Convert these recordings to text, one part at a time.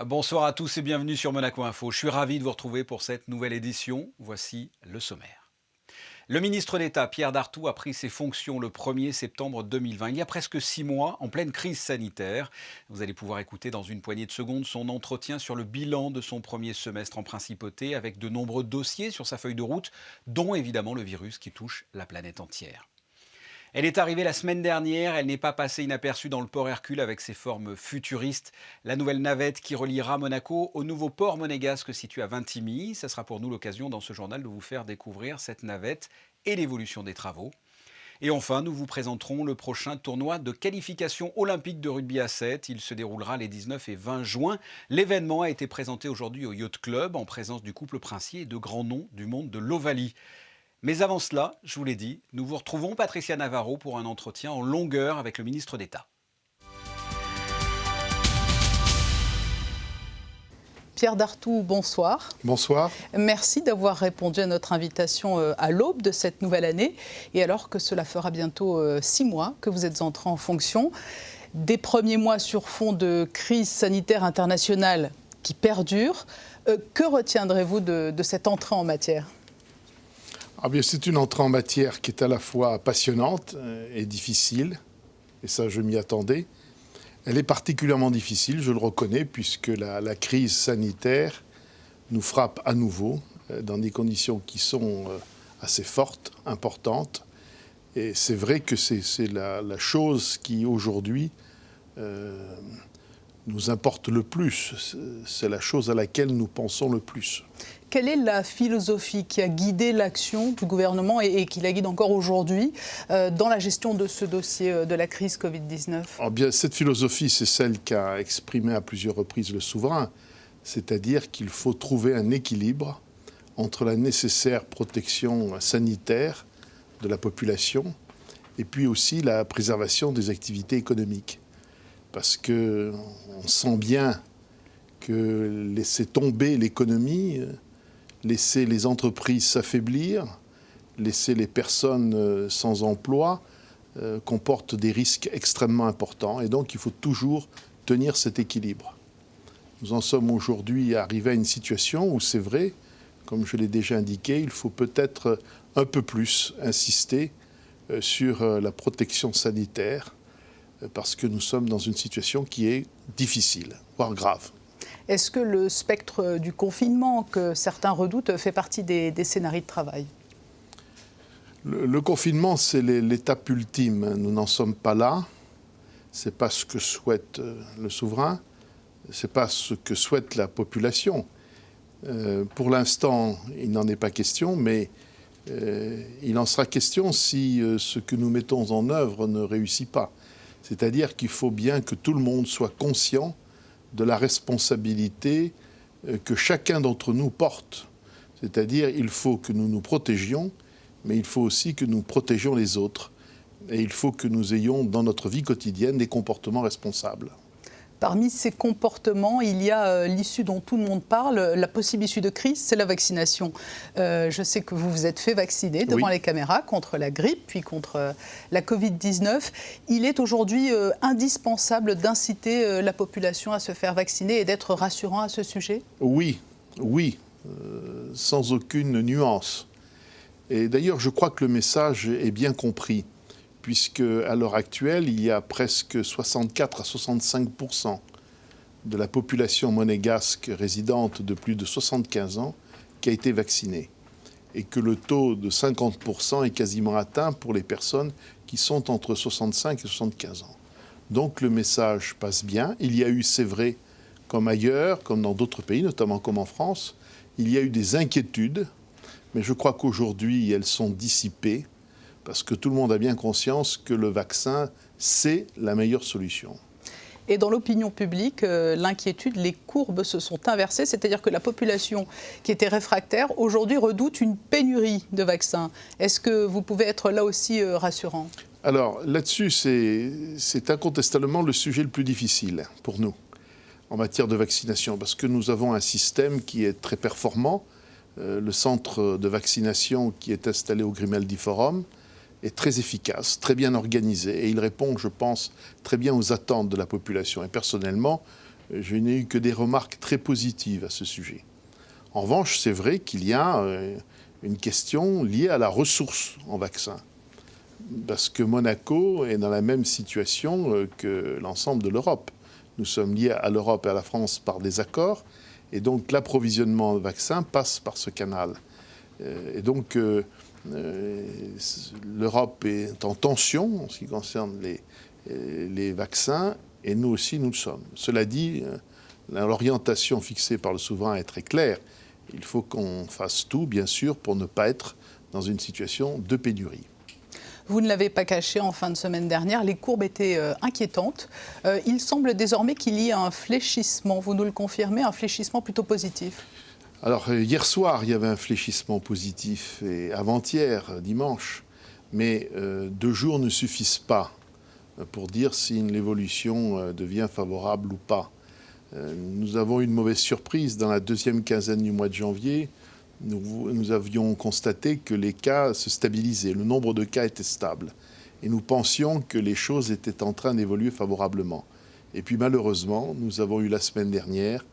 Bonsoir à tous et bienvenue sur Monaco Info. Je suis ravi de vous retrouver pour cette nouvelle édition. Voici le sommaire. Le ministre d'État, Pierre Dartout, a pris ses fonctions le 1er septembre 2020, il y a presque 6 mois, en pleine crise sanitaire. Vous allez pouvoir écouter dans une poignée de secondes son entretien sur le bilan de son premier semestre en principauté, avec de nombreux dossiers sur sa feuille de route, dont évidemment le virus qui touche la planète entière. Elle est arrivée la semaine dernière, elle n'est pas passée inaperçue dans le port Hercule avec ses formes futuristes. La nouvelle navette qui reliera Monaco au nouveau port monégasque situé à Vintimille. Ça sera pour nous l'occasion dans ce journal de vous faire découvrir cette navette et l'évolution des travaux. Et enfin, nous vous présenterons le prochain tournoi de qualification olympique de rugby à 7. Il se déroulera les 19 et 20 juin. L'événement a été présenté aujourd'hui au Yacht Club en présence du couple princier et de grands noms du monde de l'Ovalie. Mais avant cela, je vous l'ai dit, nous vous retrouvons Patricia Navarro pour un entretien en longueur avec le ministre d'État. Pierre Dartout, bonsoir. Bonsoir. Merci d'avoir répondu à notre invitation à l'aube de cette nouvelle année. Et alors que cela fera bientôt 6 mois que vous êtes entré en fonction, des premiers mois sur fond de crise sanitaire internationale qui perdure, que retiendrez-vous de cette entrée en matière ? Ah bien, c'est une entrée en matière qui est à la fois passionnante et difficile, et ça je m'y attendais. Elle est particulièrement difficile, je le reconnais, puisque la crise sanitaire nous frappe à nouveau dans des conditions qui sont assez fortes, importantes. Et c'est vrai que c'est la chose qui aujourd'hui nous importe le plus, c'est la chose à laquelle nous pensons le plus. Quelle est la philosophie qui a guidé l'action du gouvernement et qui la guide encore aujourd'hui dans la gestion de ce dossier de la crise Covid-19 ? Alors bien, cette philosophie, c'est celle qu'a exprimée à plusieurs reprises le souverain, c'est-à-dire qu'il faut trouver un équilibre entre la nécessaire protection sanitaire de la population et puis aussi la préservation des activités économiques. Parce qu'on sent bien que laisser tomber l'économie, laisser les entreprises s'affaiblir, laisser les personnes sans emploi comporte des risques extrêmement importants. Et donc, il faut toujours tenir cet équilibre. Nous en sommes aujourd'hui arrivés à une situation où c'est vrai, comme je l'ai déjà indiqué, il faut peut-être un peu plus insister sur la protection sanitaire parce que nous sommes dans une situation qui est difficile, voire grave. Est-ce que le spectre du confinement que certains redoutent fait partie des scénarios de travail ? Le confinement, c'est l'étape ultime. Nous n'en sommes pas là. Ce n'est pas ce que souhaite le souverain. Ce n'est pas ce que souhaite la population. Pour l'instant, il n'en est pas question, mais il en sera question si ce que nous mettons en œuvre ne réussit pas. C'est-à-dire qu'il faut bien que tout le monde soit conscient de la responsabilité que chacun d'entre nous porte. C'est-à-dire il faut que nous nous protégions, mais il faut aussi que nous protégions les autres. Et il faut que nous ayons dans notre vie quotidienne des comportements responsables. Parmi ces comportements, il y a l'issue dont tout le monde parle, la possible issue de crise, c'est la vaccination. Je sais que vous vous êtes fait vacciner devant les caméras contre la grippe, puis contre la Covid-19. Il est aujourd'hui indispensable d'inciter la population à se faire vacciner et d'être rassurant à ce sujet ? Oui, sans aucune nuance. Et d'ailleurs, je crois que le message est bien compris, puisque à l'heure actuelle, il y a presque 64 à 65% de la population monégasque résidente de plus de 75 ans qui a été vaccinée, et que le taux de 50% est quasiment atteint pour les personnes qui sont entre 65 et 75 ans. Donc le message passe bien. Il y a eu, c'est vrai, comme ailleurs, comme dans d'autres pays, notamment comme en France, il y a eu des inquiétudes, mais je crois qu'aujourd'hui, elles sont dissipées, parce que tout le monde a bien conscience que le vaccin, c'est la meilleure solution. Et dans l'opinion publique, l'inquiétude, les courbes se sont inversées, c'est-à-dire que la population qui était réfractaire, aujourd'hui redoute une pénurie de vaccins. Est-ce que vous pouvez être là aussi rassurant ? Alors là-dessus, c'est incontestablement le sujet le plus difficile pour nous en matière de vaccination, parce que nous avons un système qui est très performant. Le centre de vaccination qui est installé au Grimaldi Forum est très efficace, très bien organisé, et il répond, je pense, très bien aux attentes de la population. Et personnellement, je n'ai eu que des remarques très positives à ce sujet. En revanche, c'est vrai qu'il y a une question liée à la ressource en vaccins. Parce que Monaco est dans la même situation que l'ensemble de l'Europe. Nous sommes liés à l'Europe et à la France par des accords, et donc l'approvisionnement en vaccins passe par ce canal. Et donc l'Europe est en tension en ce qui concerne les vaccins, et nous aussi nous le sommes. Cela dit, l'orientation fixée par le souverain est très claire. Il faut qu'on fasse tout, bien sûr, pour ne pas être dans une situation de pénurie. Vous ne l'avez pas caché en fin de semaine dernière, les courbes étaient inquiétantes. Il semble désormais qu'il y ait un fléchissement. Vous nous le confirmez, un fléchissement plutôt positif? Alors, hier soir, il y avait un fléchissement positif, et avant-hier, dimanche. Mais 2 jours ne suffisent pas pour dire si l'évolution devient favorable ou pas. Nous avons eu une mauvaise surprise dans la 2e quinzaine du mois de janvier. Nous avions constaté que les cas se stabilisaient, le nombre de cas était stable. Et nous pensions que les choses étaient en train d'évoluer favorablement. Et puis malheureusement, nous avons eu la semaine dernière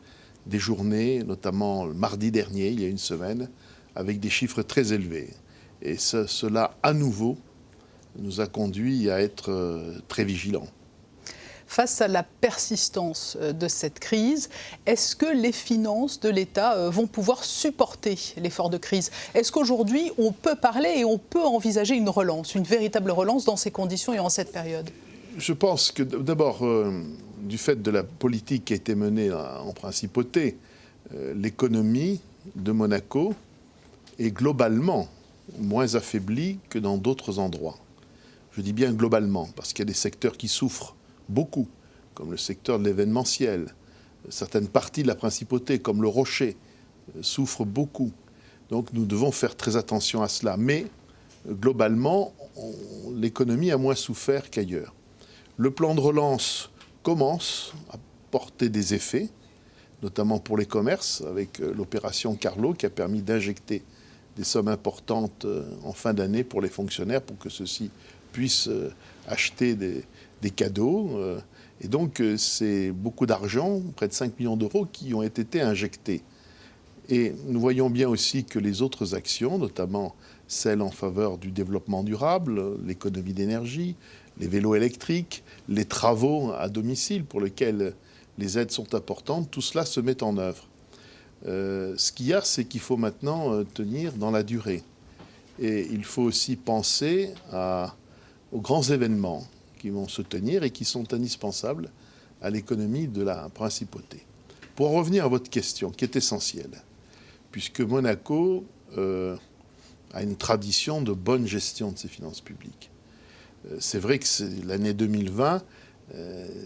des journées, notamment le mardi dernier, il y a une semaine, avec des chiffres très élevés. Et cela, à nouveau, nous a conduit à être très vigilants. Face à la persistance de cette crise, est-ce que les finances de l'État vont pouvoir supporter l'effort de crise? Est-ce qu'aujourd'hui, on peut parler et on peut envisager une relance, une véritable relance dans ces conditions et en cette période? Je pense que d'abord, du fait de la politique qui a été menée en principauté, l'économie de Monaco est globalement moins affaiblie que dans d'autres endroits. Je dis bien globalement, parce qu'il y a des secteurs qui souffrent beaucoup, comme le secteur de l'événementiel. Certaines parties de la principauté, comme le Rocher, souffrent beaucoup. Donc nous devons faire très attention à cela. Mais globalement, l'économie a moins souffert qu'ailleurs. Le plan de relance commence à porter des effets, notamment pour les commerces, avec l'opération Carlo qui a permis d'injecter des sommes importantes en fin d'année pour les fonctionnaires, pour que ceux-ci puissent acheter des cadeaux. Et donc, c'est beaucoup d'argent, près de 5 millions d'euros, qui ont été injectés. Et nous voyons bien aussi que les autres actions, notamment celles en faveur du développement durable, l'économie d'énergie, les vélos électriques, les travaux à domicile pour lesquels les aides sont importantes, tout cela se met en œuvre. Ce qu'il y a, c'est qu'il faut maintenant tenir dans la durée. Et il faut aussi penser aux grands événements qui vont se tenir et qui sont indispensables à l'économie de la principauté. Pour revenir à votre question, qui est essentielle, puisque Monaco a une tradition de bonne gestion de ses finances publiques. C'est vrai que l'année 2020,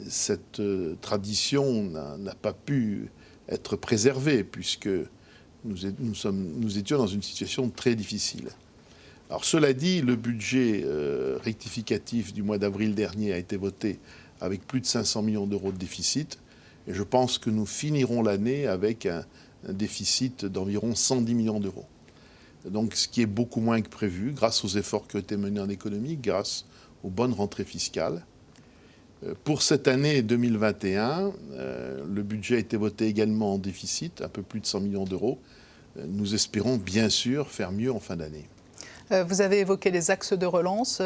cette tradition n'a pas pu être préservée, puisque nous étions dans une situation très difficile. Alors cela dit, le budget rectificatif du mois d'avril dernier a été voté avec plus de 500 millions d'euros de déficit. Et je pense que nous finirons l'année avec un déficit d'environ 110 millions d'euros. Donc ce qui est beaucoup moins que prévu, grâce aux efforts qui ont été menés en économie, grâce aux bonnes rentrées fiscales. Pour cette année 2021, le budget a été voté également en déficit, un peu plus de 100 millions d'euros. Nous espérons bien sûr faire mieux en fin d'année. Vous avez évoqué les axes de relance.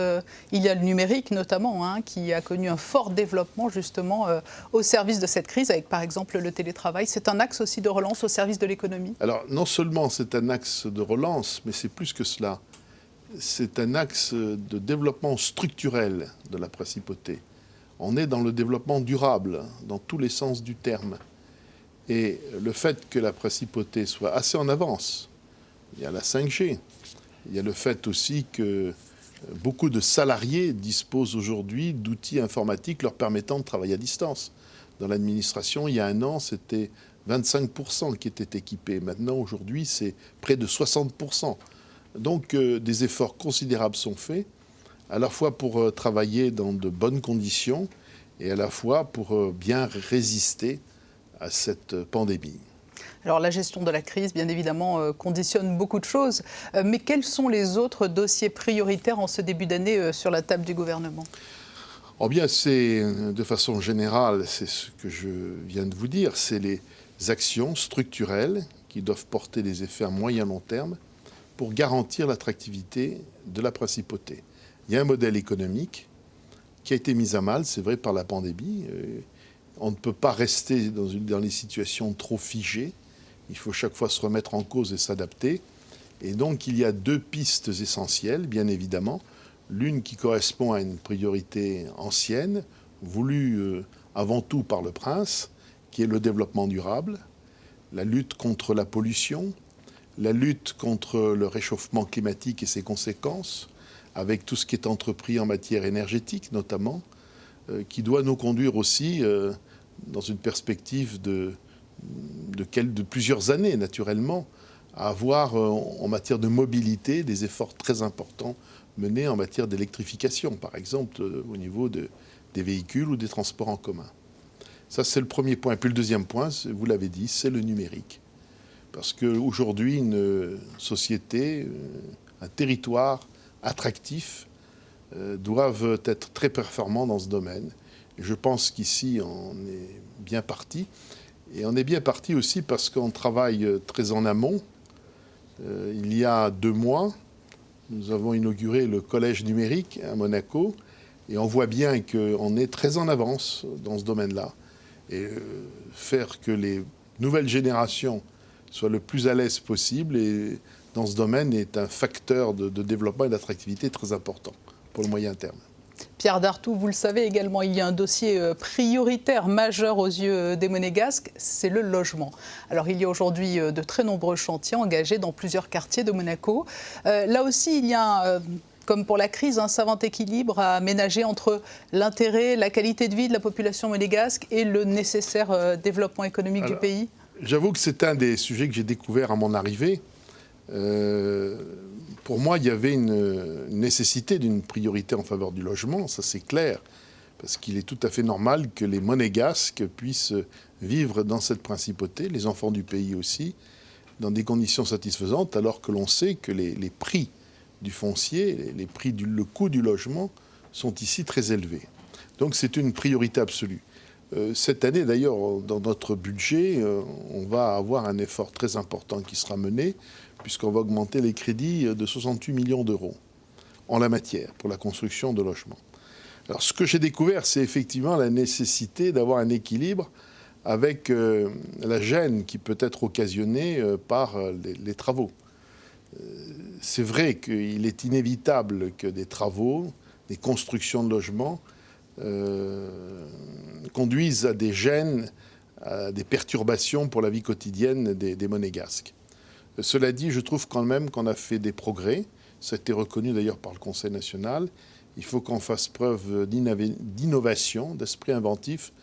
Il y a le numérique notamment, qui a connu un fort développement justement au service de cette crise, avec par exemple le télétravail. C'est un axe aussi de relance au service de l'économie? Alors non seulement c'est un axe de relance, mais c'est plus que cela. C'est un axe de développement structurel de la principauté. On est dans le développement durable, dans tous les sens du terme. Et le fait que la principauté soit assez en avance, il y a la 5G, il y a le fait aussi que beaucoup de salariés disposent aujourd'hui d'outils informatiques leur permettant de travailler à distance. Dans l'administration, il y a un an, c'était 25% qui étaient équipés. Maintenant, aujourd'hui, c'est près de 60%. Donc, des efforts considérables sont faits, à la fois pour travailler dans de bonnes conditions et à la fois pour bien résister à cette pandémie. Alors la gestion de la crise, bien évidemment, conditionne beaucoup de choses. Mais quels sont les autres dossiers prioritaires en ce début d'année sur la table du gouvernement? Oh bien, c'est, de façon générale, c'est ce que je viens de vous dire, c'est les actions structurelles qui doivent porter des effets à moyen long terme pour garantir l'attractivité de la principauté. Il y a un modèle économique qui a été mis à mal, c'est vrai, par la pandémie. On ne peut pas rester dans les situations trop figées. Il faut chaque fois se remettre en cause et s'adapter. Et donc, il y a deux pistes essentielles, bien évidemment. L'une qui correspond à une priorité ancienne, voulue avant tout par le prince, qui est le développement durable, la lutte contre la pollution, la lutte contre le réchauffement climatique et ses conséquences, avec tout ce qui est entrepris en matière énergétique notamment, qui doit nous conduire aussi dans une perspective de plusieurs années naturellement, à avoir en matière de mobilité des efforts très importants menés en matière d'électrification, par exemple au niveau des véhicules ou des transports en commun. Ça, c'est le premier point. Et puis le deuxième point, vous l'avez dit, c'est le numérique. Parce qu'aujourd'hui, une société, un territoire attractif doivent être très performants dans ce domaine. Et je pense qu'ici, on est bien parti. Et on est bien parti aussi parce qu'on travaille très en amont. Il y a 2 mois, nous avons inauguré le collège numérique à Monaco. Et on voit bien qu'on est très en avance dans ce domaine-là. Et faire que les nouvelles générations soient le plus à l'aise possible et dans ce domaine est un facteur de développement et d'attractivité très important pour le moyen terme. Pierre Dartout, vous le savez également, il y a un dossier prioritaire majeur aux yeux des Monégasques, c'est le logement. Alors il y a aujourd'hui de très nombreux chantiers engagés dans plusieurs quartiers de Monaco. Là aussi, il y a comme pour la crise, un savant équilibre à ménager entre l'intérêt, la qualité de vie de la population monégasque et le nécessaire développement économique du pays. J'avoue que c'est un des sujets que j'ai découvert à mon arrivée. Pour moi, il y avait une nécessité d'une priorité en faveur du logement, ça c'est clair, parce qu'il est tout à fait normal que les Monégasques puissent vivre dans cette principauté, les enfants du pays aussi, dans des conditions satisfaisantes, alors que l'on sait que les prix du foncier, le coût du logement sont ici très élevés. Donc c'est une priorité absolue. Cette année, d'ailleurs, dans notre budget, on va avoir un effort très important qui sera mené, puisqu'on va augmenter les crédits de 68 millions d'euros en la matière, pour la construction de logements. Alors, ce que j'ai découvert, c'est effectivement la nécessité d'avoir un équilibre avec la gêne qui peut être occasionnée par les travaux. C'est vrai qu'il est inévitable que des travaux, des constructions de logements conduisent à des gênes, à des perturbations pour la vie quotidienne des Monégasques. Cela dit, je trouve quand même qu'on a fait des progrès. Ça a été reconnu d'ailleurs par le Conseil national. Il faut qu'on fasse preuve d'innovation, d'esprit inventif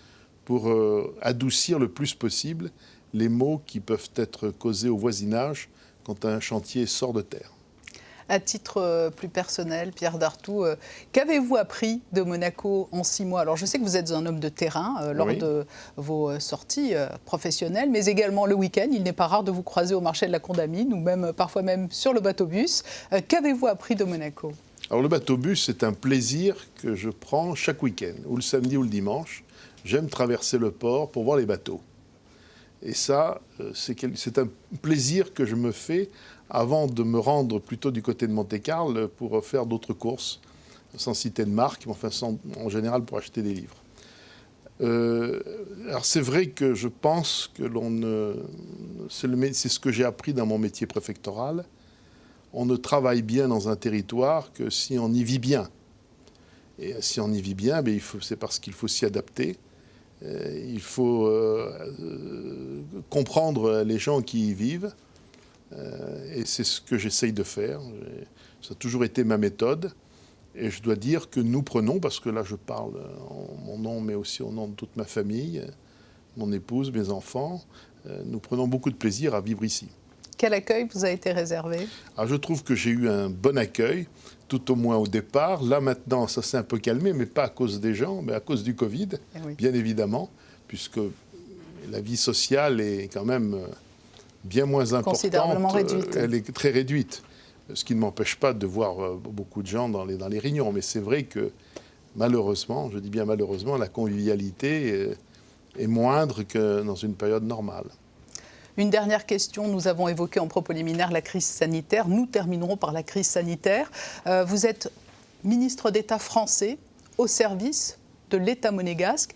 pour adoucir le plus possible les maux qui peuvent être causés au voisinage quand un chantier sort de terre. À titre plus personnel, Pierre Dartout, qu'avez-vous appris de Monaco en 6 mois? Alors je sais que vous êtes un homme de terrain lors de vos sorties professionnelles, mais également le week-end. Il n'est pas rare de vous croiser au marché de la Condamine ou même parfois même sur le bateau-bus. Qu'avez-vous appris de Monaco? Alors le bateau-bus, c'est un plaisir que je prends chaque week-end, ou le samedi ou le dimanche. J'aime traverser le port pour voir les bateaux. Et ça, c'est un plaisir que je me fais avant de me rendre plutôt du côté de Monte-Carlo pour faire d'autres courses, sans citer de marque, mais enfin en général pour acheter des livres. Alors c'est vrai que je pense que c'est ce que j'ai appris dans mon métier préfectoral. On ne travaille bien dans un territoire que si on y vit bien. Et si on y vit bien, c'est parce qu'il faut s'y adapter. Il faut comprendre les gens qui y vivent. Et c'est ce que j'essaye de faire. Ça a toujours été ma méthode. Et je dois dire que nous prenons, parce que là je parle en mon nom, mais aussi au nom de toute ma famille, mon épouse, mes enfants, nous prenons beaucoup de plaisir à vivre ici. Quel accueil vous a été réservé? Alors, je trouve que j'ai eu un bon accueil, tout au moins au départ. Là maintenant, ça s'est un peu calmé, mais pas à cause des gens, mais à cause du Covid, bien évidemment, puisque la vie sociale est quand même bien moins importante. Considérablement réduite. Elle est très réduite, ce qui ne m'empêche pas de voir beaucoup de gens dans les réunions. Mais c'est vrai que malheureusement, je dis bien malheureusement, la convivialité est moindre que dans une période normale. Une dernière question, nous avons évoqué en propos liminaire la crise sanitaire, nous terminerons par la crise sanitaire. Vous êtes ministre d'État français au service de l'État monégasque.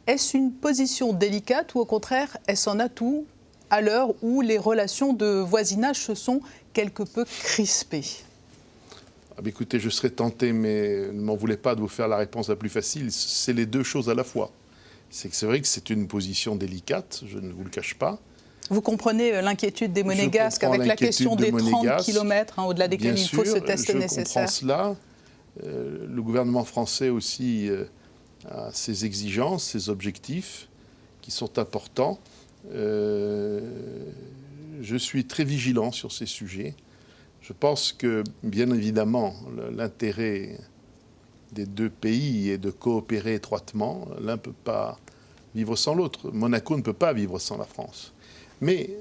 Est-ce une position délicate ou au contraire, est-ce un atout à l'heure où les relations de voisinage se sont quelque peu crispées? Écoutez, je serais tenté, mais ne m'en voulez pas de vous faire la réponse la plus facile. C'est les deux choses à la fois. C'est vrai que c'est une position délicate, je ne vous le cache pas. Vous comprenez l'inquiétude des Monégasques avec la question des 30 km au-delà desquels il faut ce test nécessaire. Je comprends cela. Le gouvernement français aussi a ses exigences, ses objectifs qui sont importants. Je suis très vigilant sur ces sujets. Je pense que, bien évidemment, l'intérêt des deux pays est de coopérer étroitement. L'un ne peut pas vivre sans l'autre. Monaco ne peut pas vivre sans la France. Mais,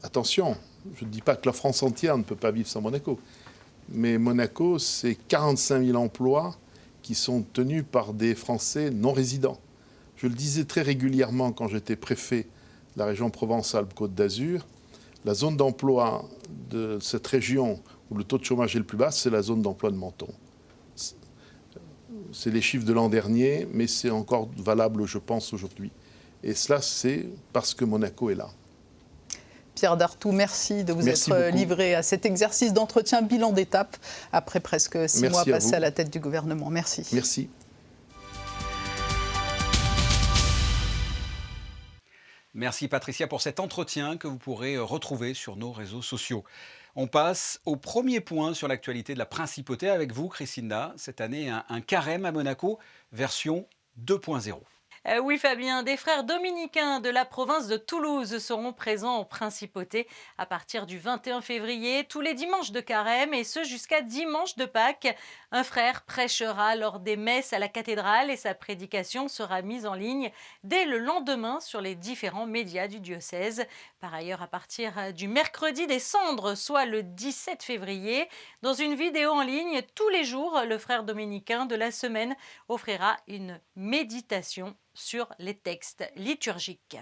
attention, je ne dis pas que la France entière ne peut pas vivre sans Monaco. Mais Monaco, c'est 45 000 emplois qui sont tenus par des Français non résidents. Je le disais très régulièrement quand j'étais préfet de la région Provence-Alpes-Côte d'Azur. La zone d'emploi de cette région où le taux de chômage est le plus bas, c'est la zone d'emploi de Menton. C'est les chiffres de l'an dernier, mais c'est encore valable, je pense, aujourd'hui. Et cela, c'est parce que Monaco est là. Pierre Dartout, merci de vous être livré à cet exercice d'entretien bilan d'étape après presque 6 mois passés à la tête du gouvernement. Merci. Merci. Merci Patricia pour cet entretien que vous pourrez retrouver sur nos réseaux sociaux. On passe au premier point sur l'actualité de la principauté avec vous, Christina. Cette année, un carême à Monaco, version 2.0. Oui Fabien, des frères dominicains de la province de Toulouse seront présents en principauté à partir du 21 février, tous les dimanches de carême et ce jusqu'à dimanche de Pâques. Un frère prêchera lors des messes à la cathédrale et sa prédication sera mise en ligne dès le lendemain sur les différents médias du diocèse. Par ailleurs, à partir du mercredi des cendres, soit le 17 février, dans une vidéo en ligne, tous les jours, le frère dominicain de la semaine offrira une méditation sur les textes liturgiques.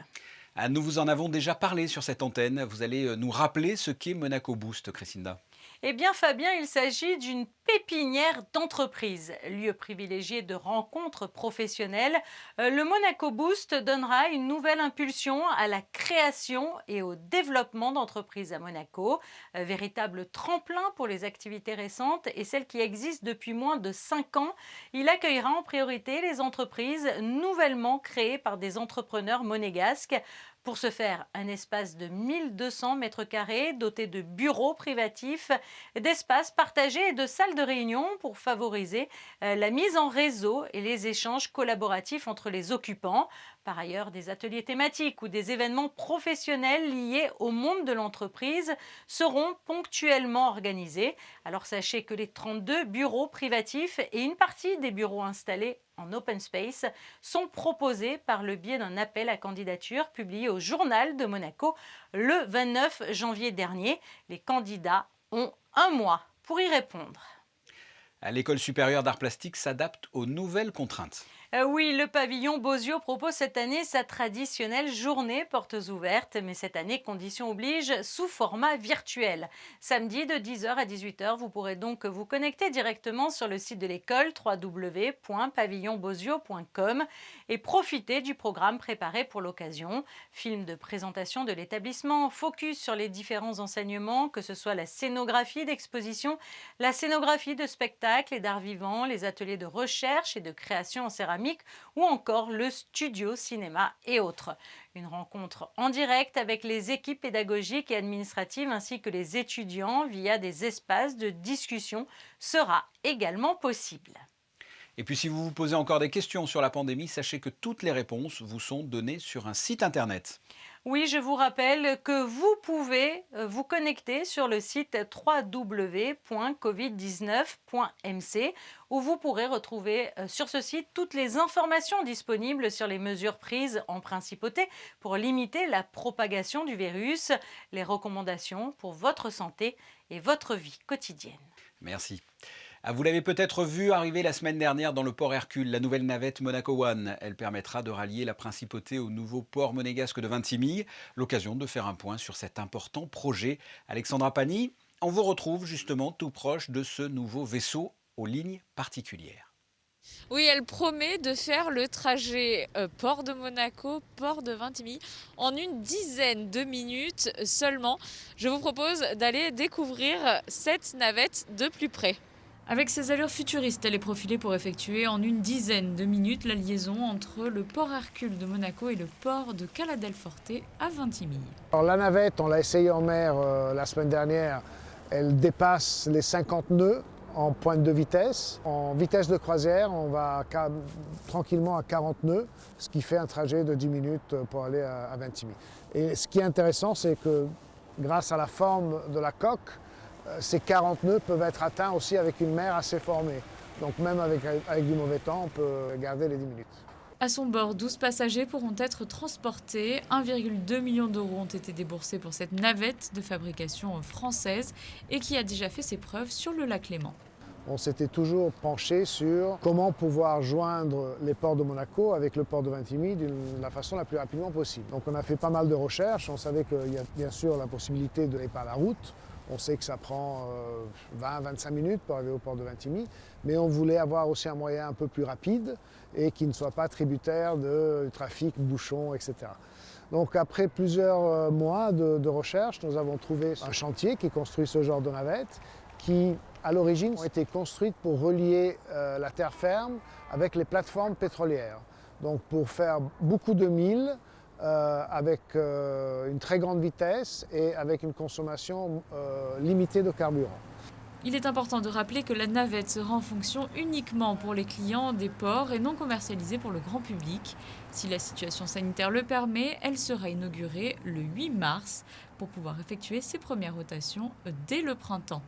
Nous vous en avons déjà parlé sur cette antenne. Vous allez nous rappeler ce qu'est Monaco Boost, Christina. Eh bien Fabien, il s'agit d'une pépinière d'entreprise, lieu privilégié de rencontres professionnelles. Le Monaco Boost donnera une nouvelle impulsion à la création et au développement d'entreprises à Monaco. Véritable tremplin pour les activités récentes et celles qui existent depuis moins de 5 ans. Il accueillera en priorité les entreprises nouvellement créées par des entrepreneurs monégasques. Pour ce faire, un espace de 1200 mètres carrés doté de bureaux privatifs, d'espaces partagés et de salles de réunion pour favoriser la mise en réseau et les échanges collaboratifs entre les occupants. Par ailleurs, des ateliers thématiques ou des événements professionnels liés au monde de l'entreprise seront ponctuellement organisés. Alors sachez que les 32 bureaux privatifs et une partie des bureaux installés en open space sont proposés par le biais d'un appel à candidature publié au Journal de Monaco le 29 janvier dernier. Les candidats ont 1 mois pour y répondre. L'École supérieure d'art plastique s'adapte aux nouvelles contraintes. Oui, le pavillon Bosio propose cette année sa traditionnelle journée portes ouvertes, mais cette année, conditions oblige, sous format virtuel. Samedi de 10h à 18h, vous pourrez donc vous connecter directement sur le site de l'école www.pavillonbosio.com et profiter du programme préparé pour l'occasion. Film de présentation de l'établissement, focus sur les différents enseignements, que ce soit la scénographie d'exposition, la scénographie de spectacle et d'art vivant, les ateliers de recherche et de création en céramique, ou encore le studio cinéma et autres. Une rencontre en direct avec les équipes pédagogiques et administratives ainsi que les étudiants via des espaces de discussion sera également possible. Et puis si vous vous posez encore des questions sur la pandémie, sachez que toutes les réponses vous sont données sur un site internet. Oui, je vous rappelle que vous pouvez vous connecter sur le site www.covid19.mc où vous pourrez retrouver sur ce site toutes les informations disponibles sur les mesures prises en principauté pour limiter la propagation du virus, les recommandations pour votre santé et votre vie quotidienne. Merci. Ah, vous l'avez peut-être vu arriver la semaine dernière dans le port Hercule, la nouvelle navette Monaco One. Elle permettra de rallier la principauté au nouveau port monégasque de Vintimille. L'occasion de faire un point sur cet important projet. Alexandra Pani, on vous retrouve justement tout proche de ce nouveau vaisseau aux lignes particulières. Oui, elle promet de faire le trajet port de Monaco, port de Vintimille en une dizaine de minutes seulement. Je vous propose d'aller découvrir cette navette de plus près. Avec ses allures futuristes, elle est profilée pour effectuer en une dizaine de minutes la liaison entre le port Hercule de Monaco et le port de Cala del Forte à Vintimille. Alors, la navette, on l'a essayée en mer la semaine dernière, elle dépasse les 50 nœuds en pointe de vitesse. En vitesse de croisière, on va tranquillement à 40 nœuds, ce qui fait un trajet de 10 minutes pour aller à Vintimille. Et ce qui est intéressant, c'est que grâce à la forme de la coque, ces 40 nœuds peuvent être atteints aussi avec une mer assez formée. Donc même avec du mauvais temps, on peut garder les 10 minutes. À son bord, 12 passagers pourront être transportés. 1,2 million d'euros ont été déboursés pour cette navette de fabrication française et qui a déjà fait ses preuves sur le lac Léman. On s'était toujours penché sur comment pouvoir joindre les ports de Monaco avec le port de Vintimille de la façon la plus rapidement possible. Donc on a fait pas mal de recherches. On savait qu'il y a bien sûr la possibilité de aller par la route. On sait que ça prend 20-25 minutes pour arriver au port de Vintimille, mais on voulait avoir aussi un moyen un peu plus rapide et qui ne soit pas tributaire du trafic, bouchons, etc. Donc après plusieurs mois de recherche, nous avons trouvé un chantier qui construit ce genre de navette qui, à l'origine, ont été construites pour relier la terre ferme avec les plateformes pétrolières. Donc pour faire beaucoup de milles, avec une très grande vitesse et avec une consommation limitée de carburant. Il est important de rappeler que la navette sera en fonction uniquement pour les clients des ports et non commercialisée pour le grand public. Si la situation sanitaire le permet, elle sera inaugurée le 8 mars pour pouvoir effectuer ses premières rotations dès le printemps.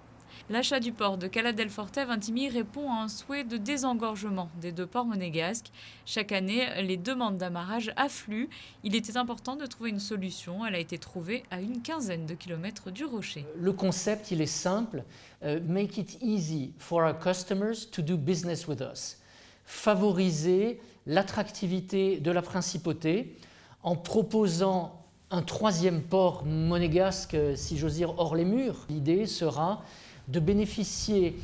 L'achat du port de Cala del Forte à Vintimille répond à un souhait de désengorgement des deux ports monégasques. Chaque année, les demandes d'amarrage affluent. Il était important de trouver une solution. Elle a été trouvée à une quinzaine de kilomètres du rocher. Le concept, il est simple. Make it easy for our customers to do business with us. Favoriser l'attractivité de la principauté en proposant un troisième port monégasque, si j'ose dire, hors les murs. L'idée sera de bénéficier,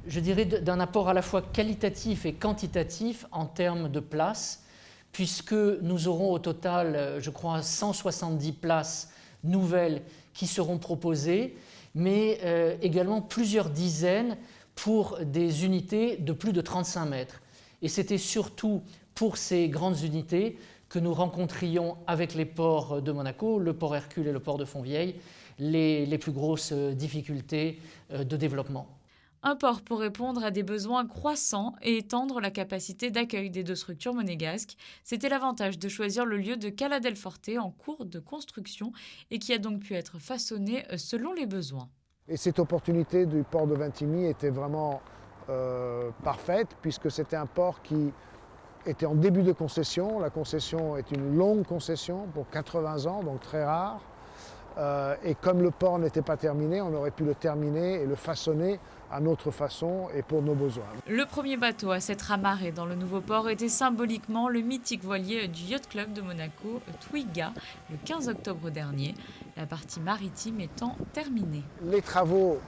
je dirais, d'un apport à la fois qualitatif et quantitatif en termes de places, puisque nous aurons au total, je crois, 170 places nouvelles qui seront proposées, mais également plusieurs dizaines pour des unités de plus de 35 mètres. Et c'était surtout pour ces grandes unités que nous rencontrions avec les ports de Monaco, le port Hercule et le port de Fontvieille, les plus grosses difficultés de développement. Un port pour répondre à des besoins croissants et étendre la capacité d'accueil des deux structures monégasques. C'était l'avantage de choisir le lieu de Cala del Forte en cours de construction et qui a donc pu être façonné selon les besoins. Et cette opportunité du port de Vintimille était vraiment parfaite puisque c'était un port qui était en début de concession. La concession est une longue concession pour 80 ans, donc très rare. Et comme le port n'était pas terminé, on aurait pu le terminer et le façonner à notre façon et pour nos besoins. Le premier bateau à s'être amarré dans le nouveau port était symboliquement le mythique voilier du Yacht Club de Monaco, Twiga, le 15 octobre dernier, la partie maritime étant terminée. Les travaux,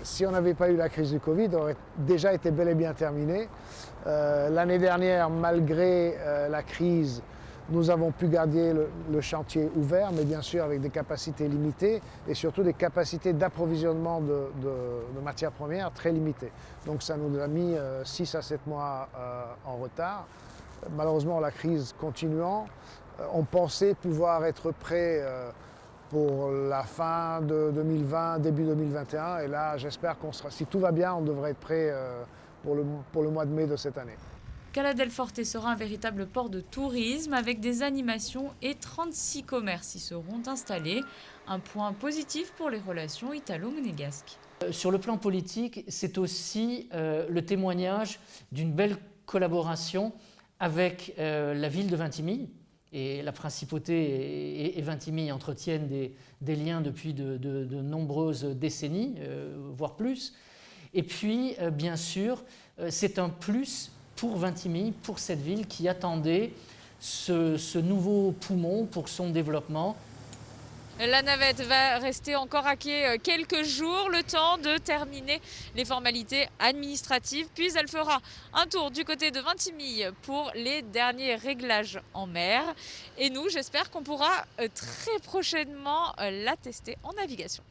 si on n'avait pas eu la crise du Covid, auraient déjà été bel et bien terminés. L'année dernière, malgré la crise, nous avons pu garder le chantier ouvert, mais bien sûr avec des capacités limitées et surtout des capacités d'approvisionnement de matières premières très limitées. Donc ça nous a mis 6 à 7 mois en retard. Malheureusement, la crise continuant, on pensait pouvoir être prêt pour la fin de 2020, début 2021. Et là, j'espère qu'on sera, si tout va bien, on devrait être prêt pour le mois de mai de cette année. Cala del Forte sera un véritable port de tourisme avec des animations et 36 commerces y seront installés. Un point positif pour les relations italo-monégasques. Sur le plan politique, c'est aussi le témoignage d'une belle collaboration avec la ville de Vintimille. Et la principauté et Vintimille entretiennent des liens depuis de nombreuses décennies, voire plus. Et puis, bien sûr, c'est un plus pour Vintimille, pour cette ville qui attendait ce nouveau poumon pour son développement. La navette va rester encore à quai quelques jours, le temps de terminer les formalités administratives. Puis elle fera un tour du côté de Vintimille pour les derniers réglages en mer. Et nous, j'espère qu'on pourra très prochainement la tester en navigation.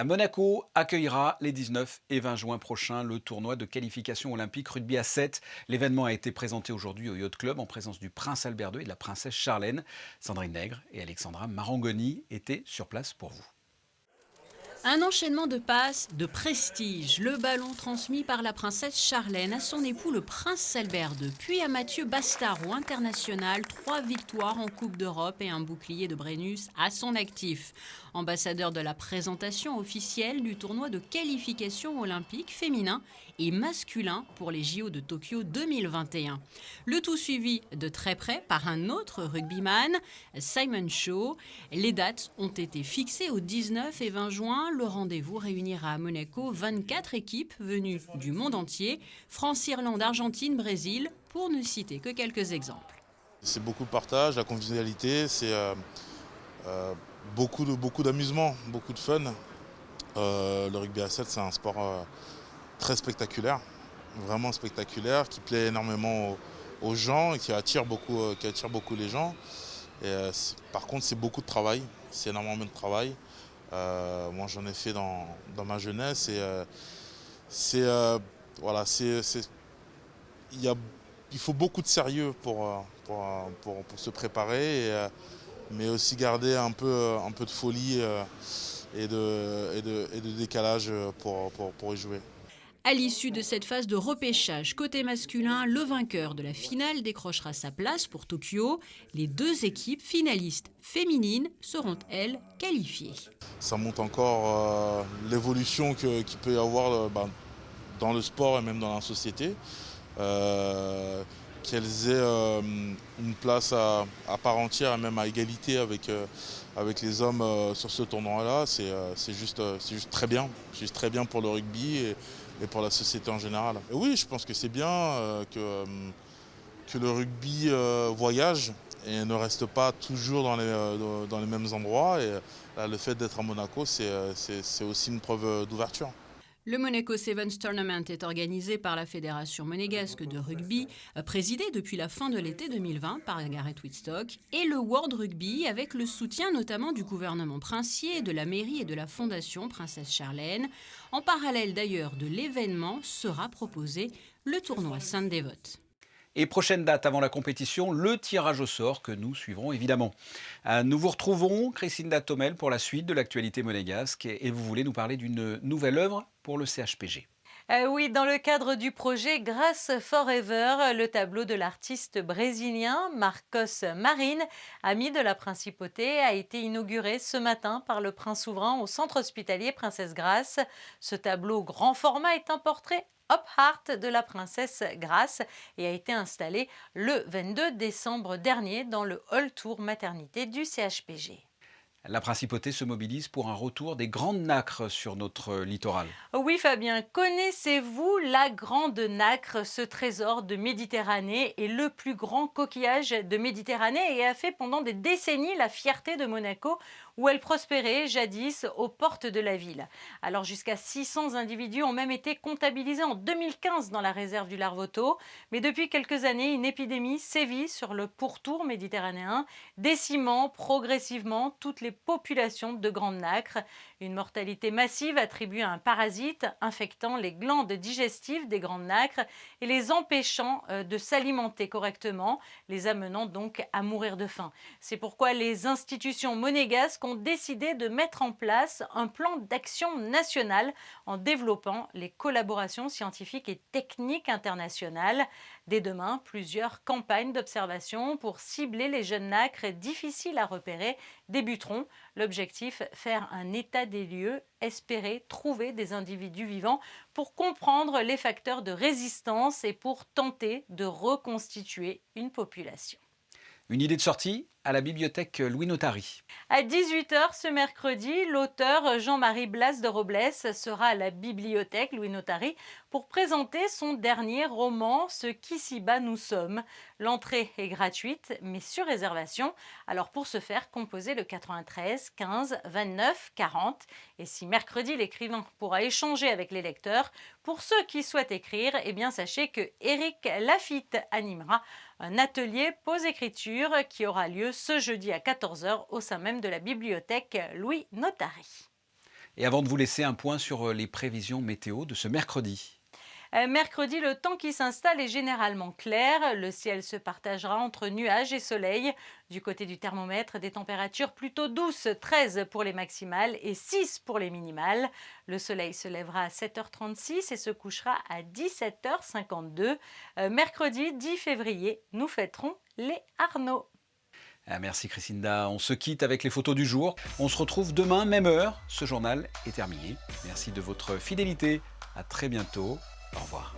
Monaco accueillera les 19 et 20 juin prochains le tournoi de qualification olympique rugby à 7. L'événement a été présenté aujourd'hui au Yacht Club en présence du prince Albert II et de la princesse Charlène. Sandrine Nègre et Alexandra Marangoni étaient sur place pour vous. Un enchaînement de passes, de prestige. Le ballon transmis par la princesse Charlène à son époux le prince Albert II, puis à Mathieu Bastaro, international, 3 victoires en Coupe d'Europe et un bouclier de Brennus à son actif. Ambassadeur de la présentation officielle du tournoi de qualification olympique féminin et masculin pour les JO de Tokyo 2021. Le tout suivi de très près par un autre rugbyman, Simon Shaw. Les dates ont été fixées au 19 et 20 juin. Le rendez-vous réunira à Monaco 24 équipes venues du monde entier, France, Irlande, Argentine, Brésil, pour ne citer que quelques exemples. C'est beaucoup de partage, la convivialité, c'est beaucoup d'amusement, beaucoup de fun. Le rugby à 7, c'est un sport très spectaculaire, vraiment spectaculaire, qui plaît énormément aux gens et qui attire beaucoup les gens. Et, par contre, c'est beaucoup de travail, c'est énormément de travail. Moi, j'en ai fait dans ma jeunesse et il faut beaucoup de sérieux pour se préparer, mais aussi garder un peu de folie et de décalage pour y jouer. À l'issue de cette phase de repêchage côté masculin, le vainqueur de la finale décrochera sa place pour Tokyo. Les 2 équipes finalistes féminines seront, elles, qualifiées. Ça montre encore l'évolution qu'il peut y avoir dans le sport et même dans la société. Qu'elles aient une place à part entière et même à égalité avec les hommes sur ce tournoi-là, c'est juste très bien. C'est juste très bien pour le rugby et pour la société en général. Et oui, je pense que c'est bien que le rugby voyage et ne reste pas toujours dans les mêmes endroits. Et le fait d'être à Monaco, c'est aussi une preuve d'ouverture. Le Monaco Sevens Tournament est organisé par la Fédération monégasque de rugby, présidée depuis la fin de l'été 2020 par Gareth Wittstock, et le World Rugby avec le soutien notamment du gouvernement princier, de la mairie et de la fondation Princesse Charlène. En parallèle d'ailleurs de l'événement sera proposé le tournoi Saint-Dévote. Et prochaine date avant la compétition, le tirage au sort que nous suivrons évidemment. Nous vous retrouvons, Christine Datomel, pour la suite de l'actualité monégasque et vous voulez nous parler d'une nouvelle œuvre pour le CHPG. Oui, dans le cadre du projet Grass Forever, le tableau de l'artiste brésilien Marcos Marin, ami de la principauté, a été inauguré ce matin par le prince souverain au centre hospitalier Princesse Grace. Ce tableau grand format est un portrait Op Art de la princesse Grace et a été installé le 22 décembre dernier dans le hall tour maternité du CHPG. La principauté se mobilise pour un retour des grandes nacres sur notre littoral. Oui Fabien, connaissez-vous la grande nacre, ce trésor de Méditerranée est le plus grand coquillage de Méditerranée et a fait pendant des décennies la fierté de Monaco où elle prospérait jadis aux portes de la ville. Alors jusqu'à 600 individus ont même été comptabilisés en 2015 dans la réserve du Larvoto. Mais depuis quelques années, une épidémie sévit sur le pourtour méditerranéen, décimant progressivement toutes les populations de grandes nacres. Une mortalité massive attribuée à un parasite infectant les glandes digestives des grandes nacres et les empêchant de s'alimenter correctement, les amenant donc à mourir de faim. C'est pourquoi les institutions monégasques ont décidé de mettre en place un plan d'action national en développant les collaborations scientifiques et techniques internationales. Dès demain, plusieurs campagnes d'observation pour cibler les jeunes nacres difficiles à repérer débuteront. L'objectif, faire un état des lieux, espérer trouver des individus vivants pour comprendre les facteurs de résistance et pour tenter de reconstituer une population. Une idée de sortie à la bibliothèque Louis Notari. À 18h ce mercredi, l'auteur Jean-Marie Blas de Robles sera à la bibliothèque Louis Notari pour présenter son dernier roman, Ce qu'ici-bas nous sommes. L'entrée est gratuite, mais sur réservation. Alors pour ce faire, composez le 93 15 29 40. Et si mercredi, l'écrivain pourra échanger avec les lecteurs, pour ceux qui souhaitent écrire, eh bien sachez que Éric Lafitte animera un atelier pause écriture qui aura lieu ce jeudi à 14h au sein même de la bibliothèque Louis Notari. Et avant de vous laisser, un point sur les prévisions météo de ce mercredi. Mercredi, le temps qui s'installe est généralement clair. Le ciel se partagera entre nuages et soleil. Du côté du thermomètre, des températures plutôt douces, 13 pour les maximales et 6 pour les minimales. Le soleil se lèvera à 7h36 et se couchera à 17h52. Mercredi 10 février, nous fêterons les Arnaud. Merci Christinda. On se quitte avec les photos du jour. On se retrouve demain, même heure. Ce journal est terminé. Merci de votre fidélité. À très bientôt. Au revoir.